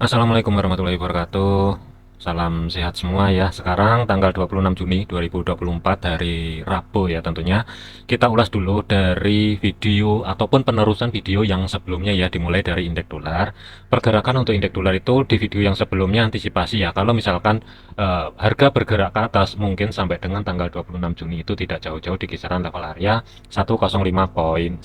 Assalamualaikum warahmatullahi wabarakatuh. Salam sehat semua ya. Sekarang tanggal 26 Juni 2024 hari Rabu ya tentunya. Kita ulas dulu dari video ataupun penerusan video yang sebelumnya ya, dimulai dari indeks dolar. Pergerakan untuk indeks dolar itu di video yang sebelumnya antisipasi ya. Kalau misalkan harga bergerak ke atas mungkin sampai dengan tanggal 26 Juni itu tidak jauh-jauh di kisaran level area 105,91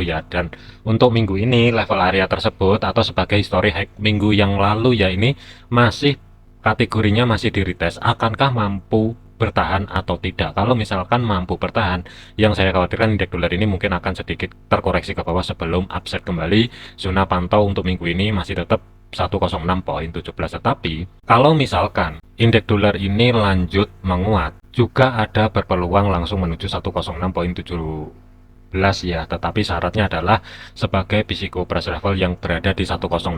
ya, dan untuk minggu ini level area tersebut atau sebagai history high minggu yang lalu ya, ini masih kategorinya masih di retest. Akankah mampu bertahan atau tidak? Kalau misalkan mampu bertahan, yang saya khawatirkan indeks dolar ini mungkin akan sedikit terkoreksi ke bawah sebelum upset kembali. Zona pantau untuk minggu ini masih tetap 106,17. Tetapi kalau misalkan indeks dolar ini lanjut menguat, juga ada berpeluang langsung menuju 106,17 ya, tetapi syaratnya adalah sebagai physical price level yang berada di 106,00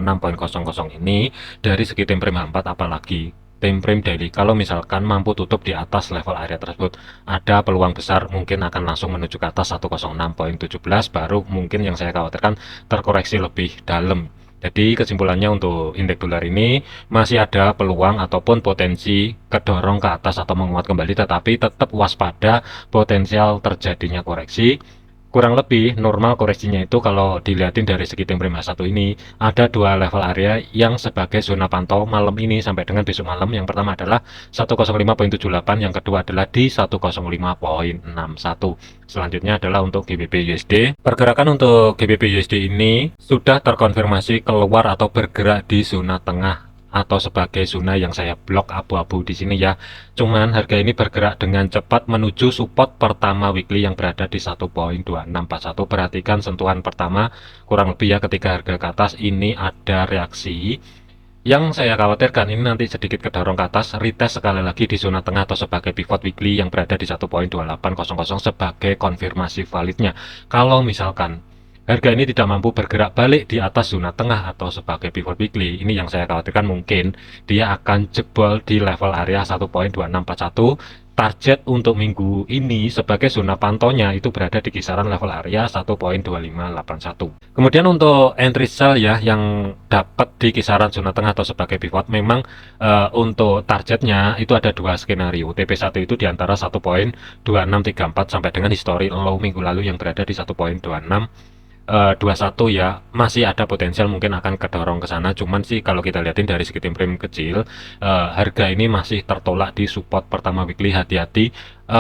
ini dari segi time frame 4, apalagi time frame daily. Kalau misalkan mampu tutup di atas level area tersebut, ada peluang besar mungkin akan langsung menuju ke atas 106,17, baru mungkin yang saya khawatirkan terkoreksi lebih dalam. Jadi kesimpulannya untuk indeks dolar ini masih ada peluang ataupun potensi kedorong ke atas atau menguat kembali, tetapi tetap waspada potensial terjadinya koreksi. Kurang lebih normal koreksinya itu kalau dilihatin dari segi time frame satu ini, ada dua level area yang sebagai zona pantau malam ini sampai dengan besok malam. Yang pertama adalah 105,78, yang kedua adalah di 105,61. Selanjutnya adalah untuk GBP USD. Pergerakan untuk GBP USD ini sudah terkonfirmasi keluar atau bergerak di zona tengah atau sebagai zona yang saya blok abu-abu di sini ya. Cuman harga ini bergerak dengan cepat menuju support pertama weekly yang berada di 1.2641. Perhatikan sentuhan pertama kurang lebih ya, ketika harga ke atas ini ada reaksi. Yang saya khawatirkan ini nanti sedikit kedorong ke atas, retest sekali lagi di zona tengah atau sebagai pivot weekly yang berada di 1.2800 sebagai konfirmasi validnya. Kalau misalkan harga ini tidak mampu bergerak balik di atas zona tengah atau sebagai pivot weekly, ini yang saya khawatirkan mungkin dia akan jebol di level area 1.2641. Target untuk minggu ini sebagai zona pantaunya itu berada di kisaran level area 1.2581. Kemudian untuk entry sell ya, yang dapat di kisaran zona tengah atau sebagai pivot, memang untuk targetnya itu ada dua skenario. TP1 itu di antara 1.2634 sampai dengan history low minggu lalu yang berada di 1.21 ya, masih ada potensial mungkin akan kedorong ke sana. Cuman sih kalau kita lihatin dari segi time frame kecil, harga ini masih tertolak di support pertama weekly. Hati-hati,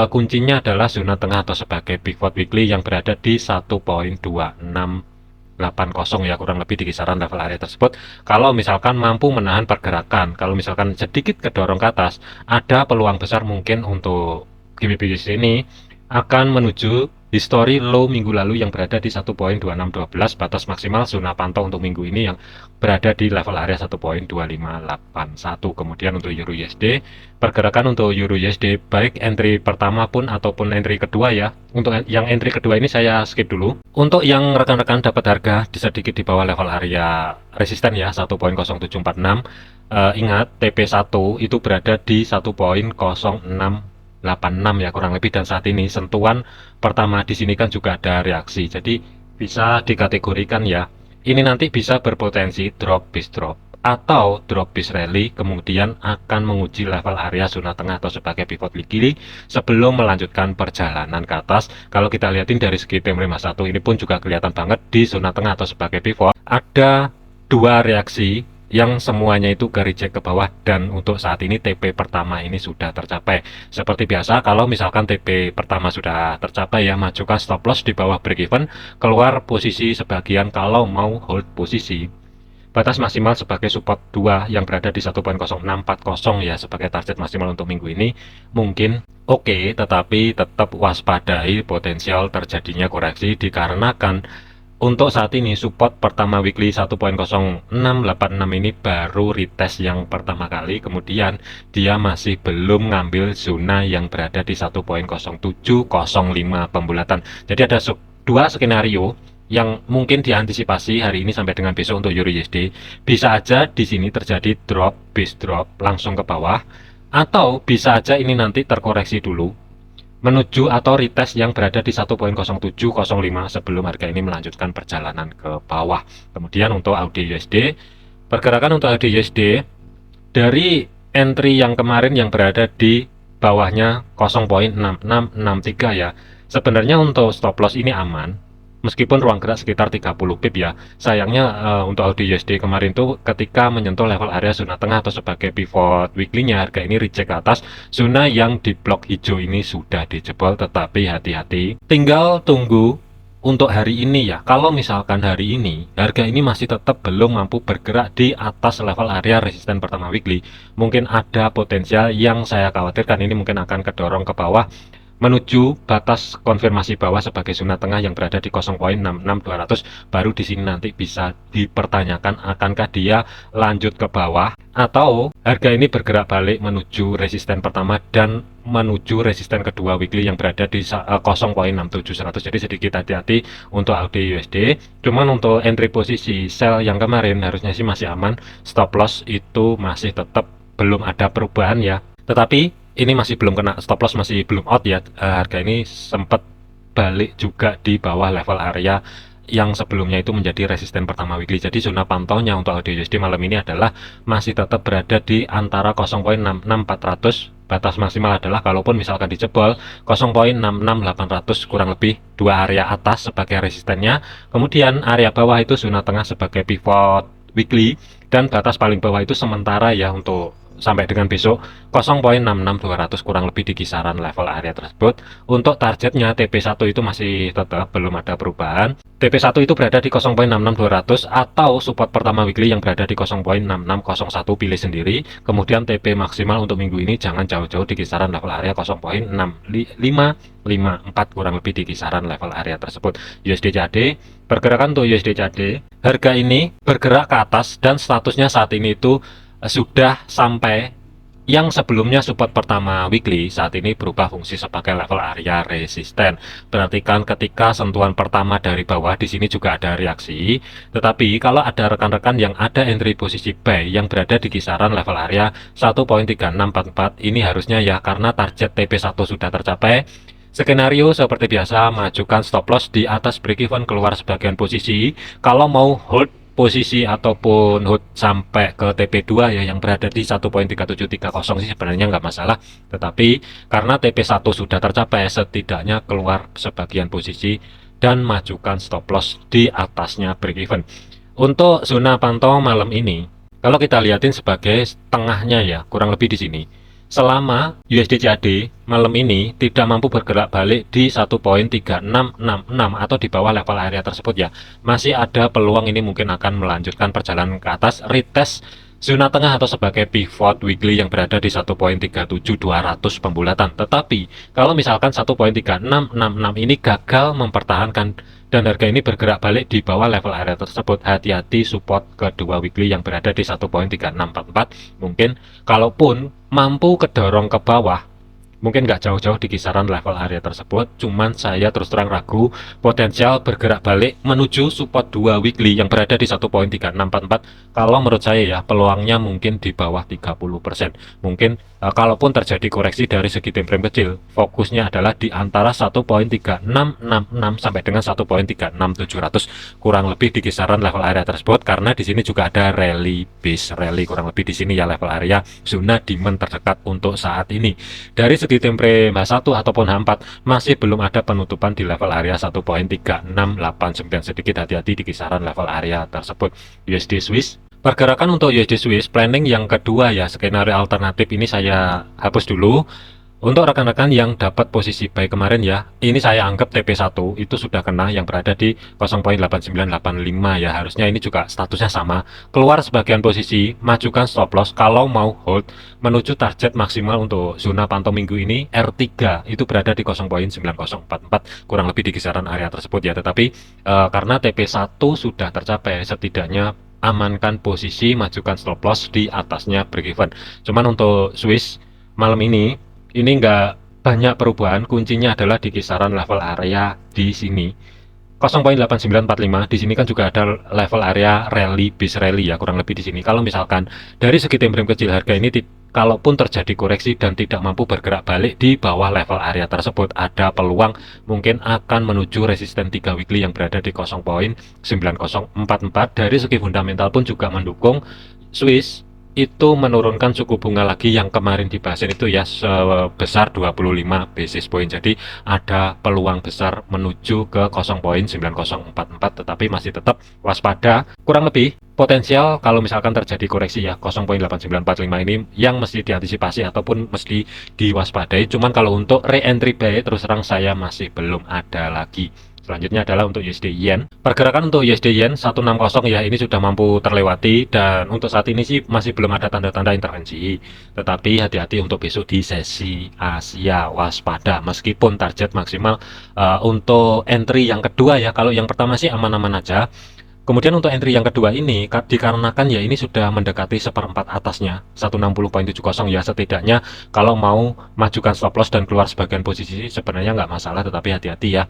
kuncinya adalah zona tengah atau sebagai pivot weekly yang berada di 1.2680 ya, kurang lebih di kisaran level area tersebut. Kalau misalkan mampu menahan pergerakan, kalau misalkan sedikit kedorong ke atas, ada peluang besar mungkin untuk GBP ini akan menuju history low minggu lalu yang berada di 1.2612. Batas maksimal zona pantau untuk minggu ini yang berada di level area 1.2581. Kemudian untuk Euro USD, pergerakan untuk Euro USD baik entry pertama pun ataupun entry kedua ya. Untuk yang entry kedua ini saya skip dulu. Untuk yang rekan-rekan dapat harga di sedikit di bawah level area resisten ya, 1.0746. Ingat TP1 itu berada di 1.0686 ya kurang lebih, dan saat ini sentuhan pertama di sini kan juga ada reaksi. Jadi bisa dikategorikan ya, ini nanti bisa berpotensi drop bis drop atau drop bis rally, kemudian akan menguji level area zona tengah atau sebagai pivot weekly sebelum melanjutkan perjalanan ke atas. Kalau kita lihatin dari segi time frame 1 ini pun juga kelihatan banget di zona tengah atau sebagai pivot ada dua reaksi yang semuanya itu ke reject ke bawah, dan untuk saat ini TP pertama ini sudah tercapai. Seperti biasa, kalau misalkan TP pertama sudah tercapai ya, majukan stop loss di bawah break even, keluar posisi sebagian kalau mau hold posisi. Batas maksimal sebagai support 2 yang berada di 1.0640 ya sebagai target maksimal untuk minggu ini mungkin oke, tetapi tetap waspadai potensial terjadinya koreksi dikarenakan untuk saat ini support pertama weekly 1.0686 ini baru retest yang pertama kali, kemudian dia masih belum ngambil zona yang berada di 1.0705 pembulatan. Jadi ada dua skenario yang mungkin diantisipasi hari ini sampai dengan besok untuk Euro USD. Bisa aja di sini terjadi drop, base drop langsung ke bawah, atau bisa aja ini nanti terkoreksi dulu menuju atau retest yang berada di 1.0705 sebelum harga ini melanjutkan perjalanan ke bawah. Kemudian untuk AUD USD, Pergerakan untuk AUD/USD dari entry yang kemarin yang berada di bawahnya 0.6663 ya. Sebenarnya untuk stop loss ini aman, meskipun ruang gerak sekitar 30 pip ya. Sayangnya untuk AUD/USD kemarin tuh ketika menyentuh level area zona tengah atau sebagai pivot weekly-nya, harga ini reject ke atas. Zona yang di blok hijau ini sudah dijebol, tetapi hati-hati. Tinggal tunggu untuk hari ini ya. Kalau misalkan hari ini harga ini masih tetap belum mampu bergerak di atas level area resisten pertama weekly, mungkin ada potensial yang saya khawatirkan ini mungkin akan kedorong ke bawah menuju batas konfirmasi bawah sebagai zona tengah yang berada di 0.66200. Baru di sini nanti bisa dipertanyakan akankah dia lanjut ke bawah atau harga ini bergerak balik menuju resisten pertama dan menuju resisten kedua weekly yang berada di 0.67100. Jadi sedikit hati-hati untuk AUD/USD. Cuman untuk entry posisi sell yang kemarin harusnya sih masih aman. Stop loss itu masih tetap belum ada perubahan ya. Tetapi ini masih belum kena stop loss, masih belum out ya. Harga ini sempat balik juga di bawah level area yang sebelumnya itu menjadi resisten pertama weekly. Jadi zona pantaunya untuk AUD/USD malam ini adalah masih tetap berada di antara 0.66400. Batas maksimal adalah kalaupun misalkan dijebol 0.66800, kurang lebih dua area atas sebagai resistennya, kemudian area bawah itu zona tengah sebagai pivot weekly, dan batas paling bawah itu sementara ya untuk sampai dengan besok 0.66200, kurang lebih di kisaran level area tersebut. Untuk targetnya TP1 itu masih tetap belum ada perubahan. TP1 itu berada di 0.66200 atau support pertama weekly yang berada di 0.6601, pilih sendiri. Kemudian TP maksimal untuk minggu ini jangan jauh-jauh di kisaran level area 0.6554, kurang lebih di kisaran level area tersebut. USD CAD, pergerakan untuk USD CAD, harga ini bergerak ke atas dan statusnya saat ini itu sudah sampai yang sebelumnya support pertama weekly, saat ini berubah fungsi sebagai level area resisten. Berarti kan ketika sentuhan pertama dari bawah di sini juga ada reaksi. Tetapi kalau ada rekan-rekan yang ada entry posisi buy yang berada di kisaran level area 1.3644, ini harusnya ya, karena target TP1 sudah tercapai. Skenario seperti biasa, majukan stop loss di atas break even, keluar sebagian posisi. Kalau mau hold posisi ataupun hold sampai ke TP2 ya yang berada di 1.3730 sih sebenarnya nggak masalah. Tetapi karena TP1 sudah tercapai, setidaknya keluar sebagian posisi dan majukan stop loss di atasnya break even. Untuk zona pantau malam ini, kalau kita lihatin sebagai tengahnya ya, kurang lebih di sini. Selama USD CAD malam ini tidak mampu bergerak balik di 1.3666 atau di bawah level area tersebut ya, masih ada peluang ini mungkin akan melanjutkan perjalanan ke atas, retest zona tengah atau sebagai pivot weekly yang berada di 1.37200 pembulatan. Tetapi kalau misalkan 1.3666 ini gagal mempertahankan dan harga ini bergerak balik di bawah level area tersebut, hati-hati support kedua weekly yang berada di 1.3644. Mungkin kalaupun mampu kedorong ke bawah, mungkin nggak jauh-jauh di kisaran level area tersebut. Cuman saya terus terang ragu potensial bergerak balik menuju support 2 weekly yang berada di 1.3644. Kalau menurut saya ya, peluangnya mungkin di bawah 30%. Mungkin kalaupun terjadi koreksi dari segi time frame kecil, fokusnya adalah di antara 1.3666 sampai dengan 1.36700, kurang lebih di kisaran level area tersebut, karena di sini juga ada rally base rally, kurang lebih di sini ya level area zona demand terdekat untuk saat ini. Dari segi time frame H1 ataupun H4 masih belum ada penutupan di level area 1.3689, sedikit hati-hati di kisaran level area tersebut. USD Swiss, pergerakan untuk USD Swiss planning yang kedua ya, skenario alternatif ini saya hapus dulu. Untuk rekan-rekan yang dapat posisi buy kemarin ya, ini saya anggap TP1 itu sudah kena yang berada di 0.8985 ya, harusnya ini juga statusnya sama. Keluar sebagian posisi, majukan stop loss. Kalau mau hold menuju target maksimal untuk zona pantau minggu ini R3 itu berada di 0.9044, kurang lebih di kisaran area tersebut ya. Tetapi karena TP1 sudah tercapai, setidaknya amankan posisi, majukan stop loss di atasnya break even. Cuman untuk Swiss malam ini nggak banyak perubahan, kuncinya adalah di kisaran level area di sini 0.8945. Di sini kan juga ada level area rally base rally ya, kurang lebih di sini. Kalau misalkan dari segi time frame kecil harga ini kalaupun terjadi koreksi dan tidak mampu bergerak balik di bawah level area tersebut, ada peluang mungkin akan menuju resisten 3 weekly yang berada di 0.9044. Dari segi fundamental pun juga mendukung. Swiss itu menurunkan suku bunga lagi yang kemarin dibahasin itu ya, sebesar 25 basis point. Jadi ada peluang besar menuju ke 0.9044, tetapi masih tetap waspada. Kurang lebih potensial kalau misalkan terjadi koreksi ya 0.8945 ini yang mesti diantisipasi ataupun mesti diwaspadai. Cuman kalau untuk re-entry buy terus terang saya masih belum ada lagi. Selanjutnya adalah untuk USD Yen. Pergerakan untuk USD Yen 160 ya, ini sudah mampu terlewati dan untuk saat ini sih masih belum ada tanda-tanda intervensi. Tetapi hati-hati untuk besok di sesi Asia, waspada meskipun target maksimal untuk entry yang kedua ya. Kalau yang pertama sih aman-aman aja. Kemudian untuk entry yang kedua ini dikarenakan ya ini sudah mendekati seperempat atasnya 160.70 ya, setidaknya kalau mau majukan stop loss dan keluar sebagian posisi sebenarnya nggak masalah, tetapi hati-hati ya.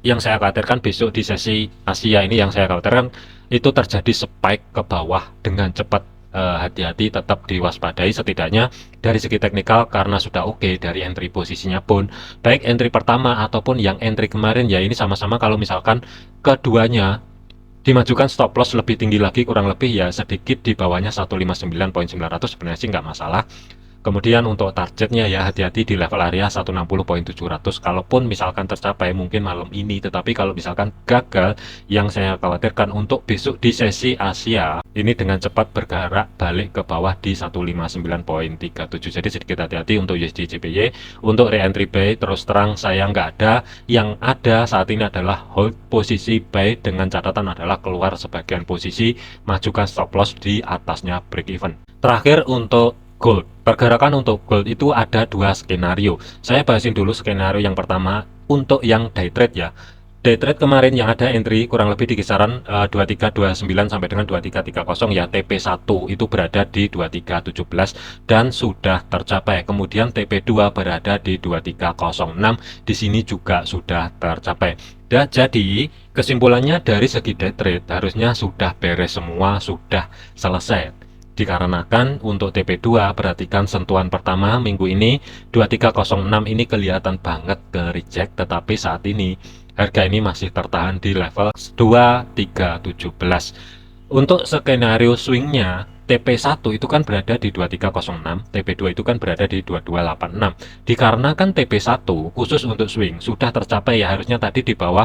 Yang saya khawatirkan besok di sesi Asia ini, yang saya khawatirkan itu terjadi spike ke bawah dengan cepat. Hati-hati, tetap diwaspadai setidaknya dari segi teknikal karena sudah oke dari entry posisinya pun baik entry pertama ataupun yang entry kemarin ya, ini sama-sama kalau misalkan keduanya dimajukan stop loss lebih tinggi lagi, kurang lebih ya sedikit di bawahnya 159.900 sebenarnya sih nggak masalah. Kemudian untuk targetnya ya hati-hati di level area 160.700 kalaupun misalkan tercapai mungkin malam ini, tetapi kalau misalkan gagal, yang saya khawatirkan untuk besok di sesi Asia ini dengan cepat bergerak balik ke bawah di 159.37. Jadi sedikit hati-hati untuk USD JPY. Untuk re-entry buy terus terang saya nggak ada, yang ada saat ini adalah hold posisi buy dengan catatan adalah keluar sebagian posisi, majukan stop loss di atasnya break even. Terakhir untuk gold. Pergerakan untuk gold itu ada dua skenario. Saya bahasin dulu skenario yang pertama untuk yang day trade ya. Day trade kemarin yang ada entry kurang lebih di kisaran 2329 sampai dengan 2330 ya. TP1 itu berada di 2317 dan sudah tercapai. Kemudian TP2 berada di 2306. Di sini juga sudah tercapai. Dan jadi kesimpulannya dari segi day trade harusnya sudah beres semua, sudah selesai. Dikarenakan untuk TP2 perhatikan sentuhan pertama minggu ini 2306 ini kelihatan banget ke reject, tetapi saat ini harga ini masih tertahan di level 2317. Untuk skenario swingnya TP1 itu kan berada di 2306, TP2 itu kan berada di 2286. Dikarenakan TP1 khusus untuk swing sudah tercapai ya, harusnya tadi di bawah.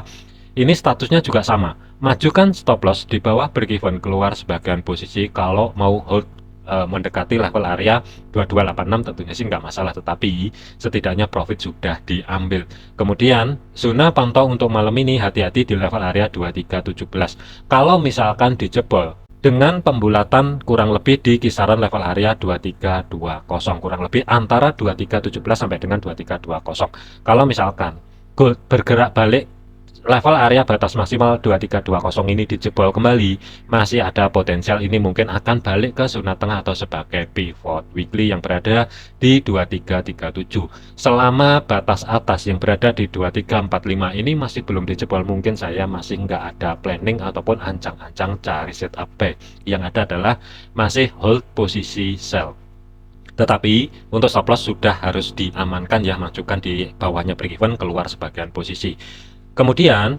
Ini statusnya juga sama, majukan stop loss di bawah break even, keluar sebagian posisi kalau mau hold mendekati level area 2286 tentunya sih nggak masalah, tetapi setidaknya profit sudah diambil. Kemudian zona pantau untuk malam ini hati-hati di level area 2317. Kalau misalkan dijebol dengan pembulatan kurang lebih di kisaran level area 2320, kurang lebih antara 2317 sampai dengan 2320. Kalau misalkan gold bergerak balik level area batas maksimal 2320 ini dijebol kembali, masih ada potensial ini mungkin akan balik ke zona tengah atau sebagai pivot weekly yang berada di 2337. Selama batas atas yang berada di 2345 ini masih belum dijebol, mungkin saya masih nggak ada planning ataupun ancang-ancang cari setup buy. Yang ada adalah masih hold posisi sell. Tetapi untuk stop loss sudah harus diamankan ya, majukan di bawahnya break even, keluar sebagian posisi. Kemudian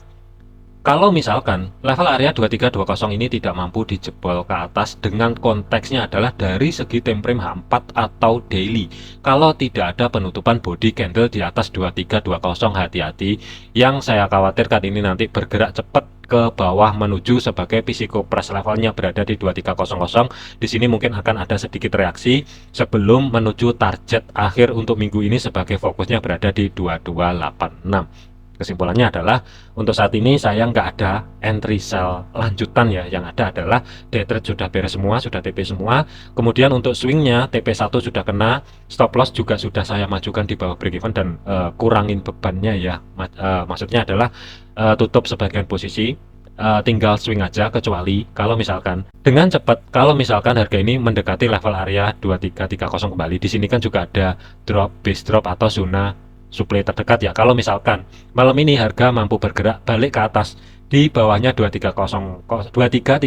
kalau misalkan level area 2320 ini tidak mampu dijebol ke atas, dengan konteksnya adalah dari segi time frame H4 atau daily. Kalau tidak ada penutupan body candle di atas 2320, hati-hati. Yang saya khawatirkan ini nanti bergerak cepat ke bawah menuju sebagai physical price levelnya berada di 2300. Di sini mungkin akan ada sedikit reaksi sebelum menuju target akhir untuk minggu ini sebagai fokusnya berada di 2286. Kesimpulannya adalah untuk saat ini saya nggak ada entry sell lanjutan ya, yang ada adalah day trade sudah beres semua, sudah TP semua. Kemudian untuk swingnya TP1 sudah kena, stop loss juga sudah saya majukan di bawah break even dan kurangin bebannya ya. Maksudnya adalah tutup sebagian posisi, tinggal swing aja, kecuali kalau misalkan dengan cepat, kalau misalkan harga ini mendekati level area 2330 kembali. Di sini kan juga ada drop, base drop atau zona supply terdekat ya. Kalau misalkan malam ini harga mampu bergerak balik ke atas di bawahnya 2330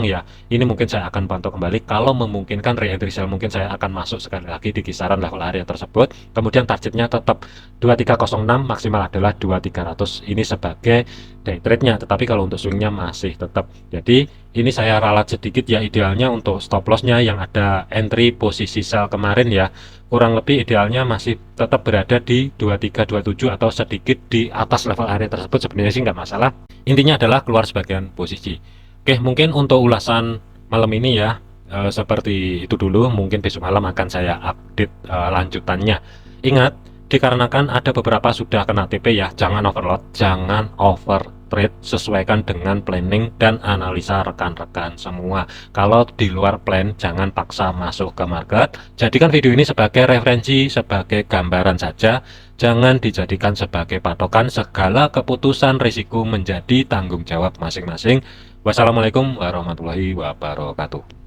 ya. Ini mungkin saya akan pantau kembali, kalau memungkinkan re-entry sell mungkin saya akan masuk sekali lagi di kisaran level area tersebut. Kemudian targetnya tetap 2306, maksimal adalah 2300, ini sebagai day trade-nya. Tetapi kalau untuk swingnya masih tetap. Jadi ini saya ralat sedikit ya, idealnya untuk stop loss-nya yang ada entry posisi sell kemarin ya, kurang lebih idealnya masih tetap berada di 2327 atau sedikit di atas level area tersebut. Sebenarnya sih nggak masalah, intinya adalah keluar sebagian posisi. Oke, mungkin untuk ulasan malam ini ya, seperti itu dulu. Mungkin besok malam akan saya update lanjutannya. Ingat, dikarenakan ada beberapa sudah kena TP ya, jangan overload, jangan over trade, sesuaikan dengan planning dan analisa rekan-rekan semua. Kalau di luar plan, jangan paksa masuk ke market. Jadikan video ini sebagai referensi, sebagai gambaran saja, jangan dijadikan sebagai patokan. Segala keputusan risiko menjadi tanggung jawab masing-masing. Wassalamualaikum warahmatullahi wabarakatuh.